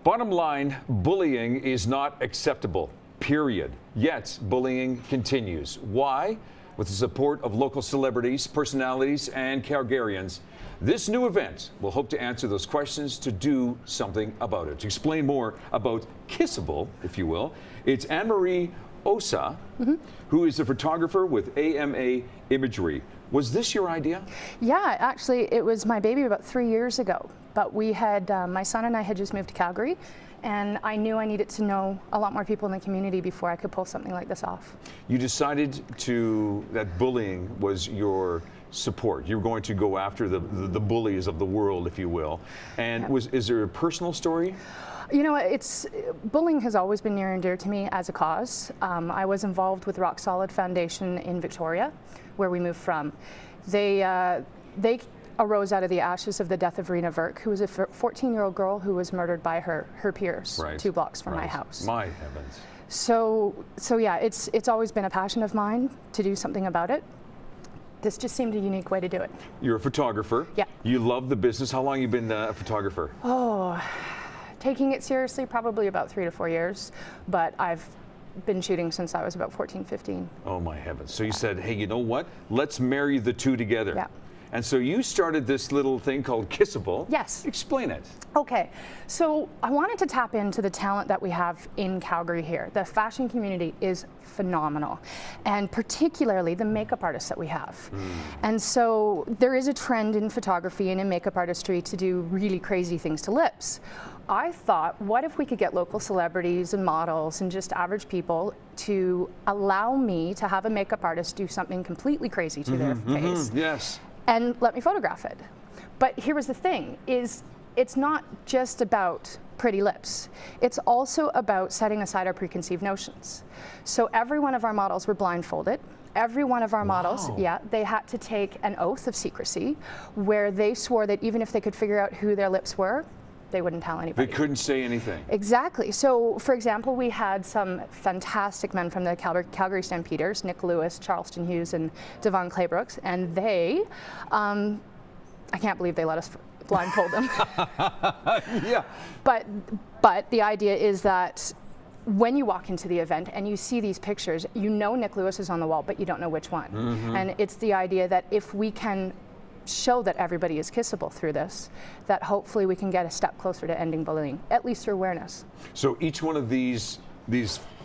Bottom line, bullying is not acceptable, period. Yet, bullying continues. Why? With the support of local celebrities, personalities, and Calgarians, this new event will hope to answer those questions to do something about it. To explain more about Kissable, if you will, it's Anne-Marie Osa, who is a photographer with AMA Imagery. Was this your idea? Yeah, actually, it was my baby about 3 years ago. But we had, my son and I had just moved to Calgary, and I knew I needed to know a lot more people in the community before I could pull something like this off. You decided that bullying was your support. You were going to go after the bullies of the world, if you will. And is there a personal story? You know, bullying has always been near and dear to me as a cause. I was involved with Rock Solid Foundation in Victoria, where we moved from. They arose out of the ashes of the death of Rena Verk, who was a 14-year-old girl who was murdered by her peers 2 blocks from my house. My heavens. So yeah, it's always been a passion of mine to do something about it. This just seemed a unique way to do it. You're a photographer. Yeah. You love the business. How long have you been a photographer? Oh, taking it seriously, probably about 3 to 4 years, but I've been shooting since I was about 14, 15. Oh my heavens. So you said, hey, you know what? Let's marry the two together. Yeah. And so you started this little thing called Kissable. Yes. Explain it. Okay, so I wanted to tap into the talent that we have in Calgary here. The fashion community is phenomenal, and particularly the makeup artists that we have. And so there is a trend in photography and in makeup artistry to do really crazy things to lips. I thought, what if we could get local celebrities and models and just average people to allow me to have a makeup artist do something completely crazy to their face? Yes. And let me photograph it. But here was the thing, is it's not just about pretty lips. It's also about setting aside our preconceived notions. So every one of our models were blindfolded. Every one of our models, they had to take an oath of secrecy where they swore that even if they could figure out who their lips were, they wouldn't tell anybody. They couldn't say anything. Exactly. So, for example, we had some fantastic men from the Calgary Stampeders, Nick Lewis, Charleston Hughes, and Devon Claybrooks, and they, I can't believe they let us blindfold them. Yeah. But the idea is that when you walk into the event and you see these pictures, you know Nick Lewis is on the wall, but you don't know which one. And it's the idea that if we can show that everybody is kissable through this, that hopefully we can get a step closer to ending bullying, at least through awareness. So each one of these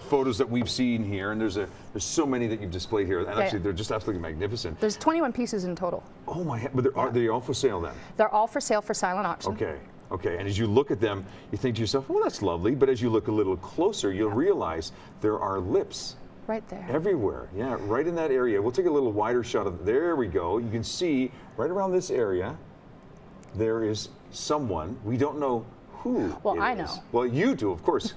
photos that we've seen here, and there's so many that you've displayed here, and actually they're just absolutely magnificent. There's 21 pieces in total. Oh my, but are they all for sale then? They're all for sale for silent auction. Okay. Okay, and as you look at them, you think to yourself, well, that's lovely, but as you look a little closer, you'll realize there are lips. Right there. Everywhere, yeah, right in that area. We'll take a little wider shot of, there we go. You can see right around this area, there is someone, we don't know who. Well, I know. Well, you do, of course.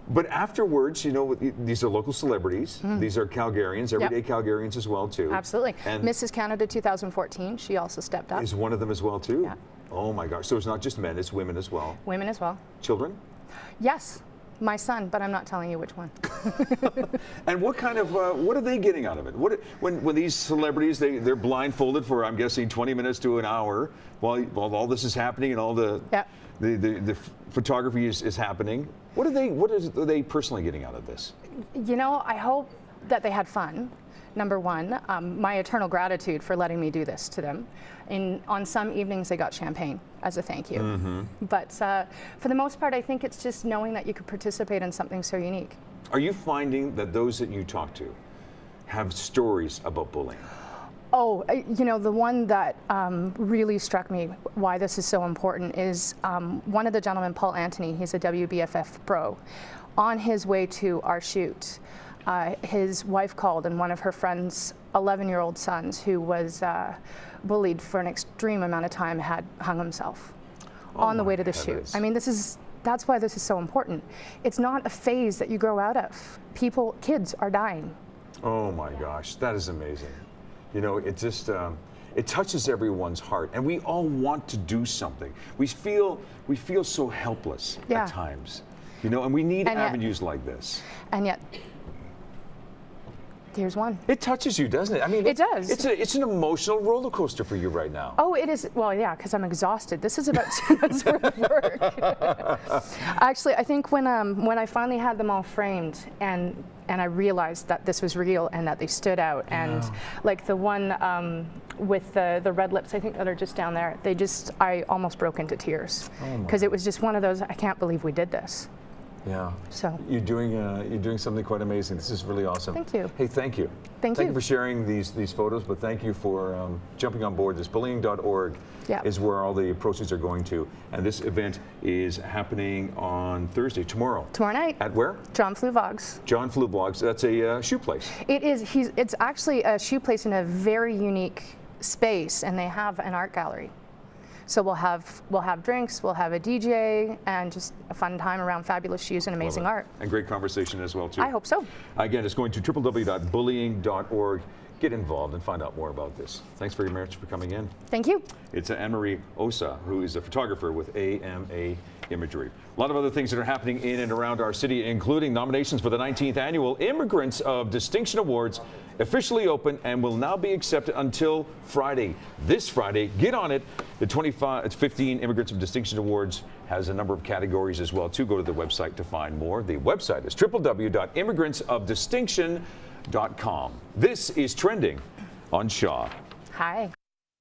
But afterwards, you know, these are local celebrities. These are Calgarians, everyday Calgarians as well, too. Absolutely. And Mrs. Canada 2014, she also stepped up. Is one of them as well, too? Yeah. Oh my gosh, so it's not just men, it's women as well. Women as well. Children? Yes. My son, but I'm not telling you which one. And what kind of, what are they getting out of it? When these celebrities, they're blindfolded for, I'm guessing, 20 minutes to an hour while all this is happening and all the photography is happening. What are they personally getting out of this? You know, I hope that they had fun. Number one, my eternal gratitude for letting me do this to them. On some evenings, they got champagne as a thank you. But for the most part, I think it's just knowing that you could participate in something so unique. Are you finding that those that you talk to have stories about bullying? Oh, you know, the one that really struck me why this is so important is one of the gentlemen, Paul Anthony, he's a WBFF pro. On his way to our shoot, his wife called, and one of her friend's 11-year-old sons, who was bullied for an extreme amount of time, had hung himself on the way to the shoot. I mean, that's why this is so important. It's not a phase that you grow out of. Kids are dying. Oh my gosh, that is amazing. You know, it just, it touches everyone's heart, and we all want to do something. We feel so helpless at times, you know, and we need avenues like this. And yet, here's one. It touches you, doesn't it? I mean, It does. It's an emotional roller coaster for you right now. Oh, it is. Well, yeah, because I'm exhausted. This is about 2 months worth of work. Actually, I think when I finally had them all framed and I realized that this was real and that they stood out, and like the one with the red lips, I think that are just down there, I almost broke into tears because it was just one of those, I can't believe we did this. Yeah. So you're doing something quite amazing. This is really awesome. Thank you. Hey, thank you. Thank you you for sharing these photos, but thank you for jumping on board. This bullying.org is where all the proceeds are going to, and this event is happening on Thursday, tomorrow. Tomorrow night. At where? John Flew Vlogs. John Flew Vlogs. That's a shoe place. It is. It's actually a shoe place in a very unique space, and they have an art gallery. So we'll have drinks, we'll have a DJ, and just a fun time around fabulous shoes and amazing art. And great conversation as well, too. I hope so. Again, it's going to www.bullying.org. Get involved and find out more about this. Thanks very much for coming in. Thank you. It's Anne-Marie Osa, who is a photographer with AMA Imagery. A lot of other things that are happening in and around our city, including nominations for the 19th Annual Immigrants of Distinction Awards, officially open and will now be accepted until Friday. This Friday, get on it. The 15 Immigrants of Distinction Awards has a number of categories as well, too. Go to the website to find more. The website is www.immigrants-of-distinction.com. This is Trending on Shaw. Hi.